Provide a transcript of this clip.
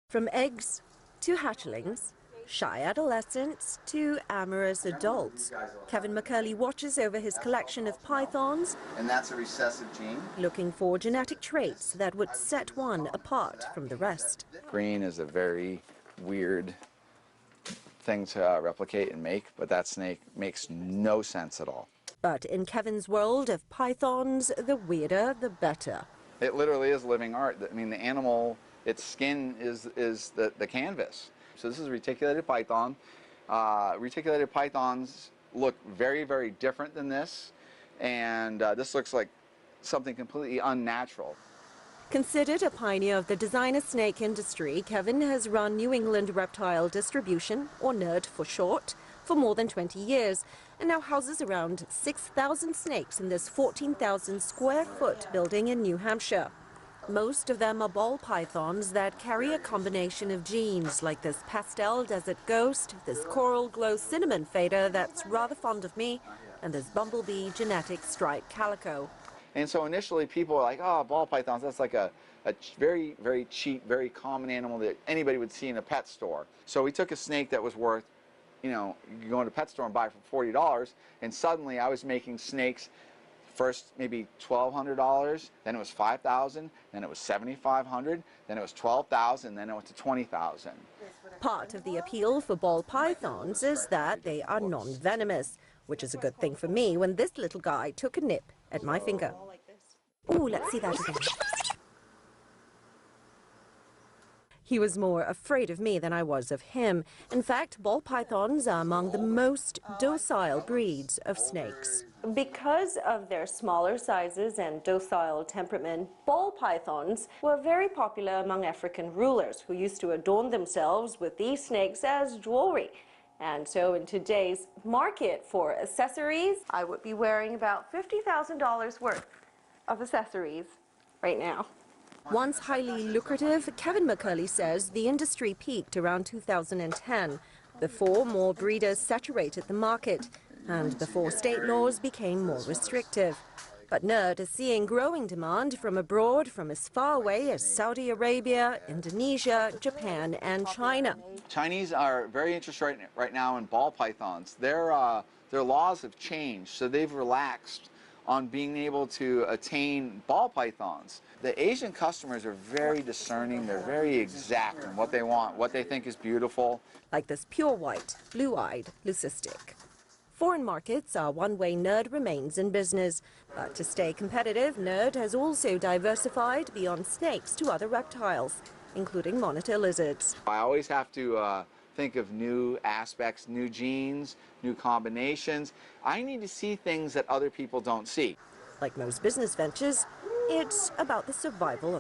From eggs to hatchlings, shy adolescents to amorous adults, Kevin McCurley watches over his collection of pythons, and that's a recessive gene, looking for genetic traits that would set one apart from the rest. Green is a very weird thing to replicate and make, but that snake makes no sense at all. But in Kevin's world of pythons, the weirder the better. It literally is living art. I mean, the animal, its skin is the canvas. So this is a reticulated python. Reticulated pythons look very, very different than this, and this looks like something completely unnatural. Considered a pioneer of the designer snake industry, Kevin has run New England Reptile Distribution, or NERD for short, for more than 20 years, and now houses around 6,000 snakes in this 14,000 square foot building in New Hampshire. Most of them are ball pythons that carry a combination of genes, like this pastel desert ghost, this coral glow cinnamon fader that's rather fond of me, and this bumblebee genetic striped calico. And so initially people were like, oh, ball pythons, that's like a very, very cheap, very common animal that anybody would see in a pet store. So we took a snake that was worth, you know, you go into a pet store and buy it for $40, and suddenly I was making snakes first maybe $1,200, then it was $5,000, then it was $7,500, then it was $12,000, then it went to $20,000. Part of the appeal for ball pythons is that they are non-venomous, which is a good thing for me when this little guy took a nip at my finger. Ooh, let's see that again. He was more afraid of me than I was of him. In fact, ball pythons are among the most docile breeds of snakes. Because of their smaller sizes and docile temperament, ball pythons were very popular among African rulers who used to adorn themselves with these snakes as jewelry. And so in today's market for accessories, I would be wearing about $50,000 worth of accessories right now. Once highly lucrative, Kevin McCurley says the industry peaked around 2010, before more breeders saturated the market and before state laws became more restrictive. But NERD is seeing growing demand from abroad, from as far away as Saudi Arabia, Indonesia, Japan and China. Chinese are very interested right now in ball pythons. Their laws have changed, so they've relaxed on being able to attain ball pythons. The Asian customers are very discerning, they're very exact in what they want, what they think is beautiful. Like this pure white, blue-eyed leucistic. Foreign markets are one way NERD remains in business. But to stay competitive, NERD has also diversified beyond snakes to other reptiles, including monitor lizards. I always have to think of new aspects, new genes, new combinations. I need to see things that other people don't see. Like most business ventures, it's about the survival of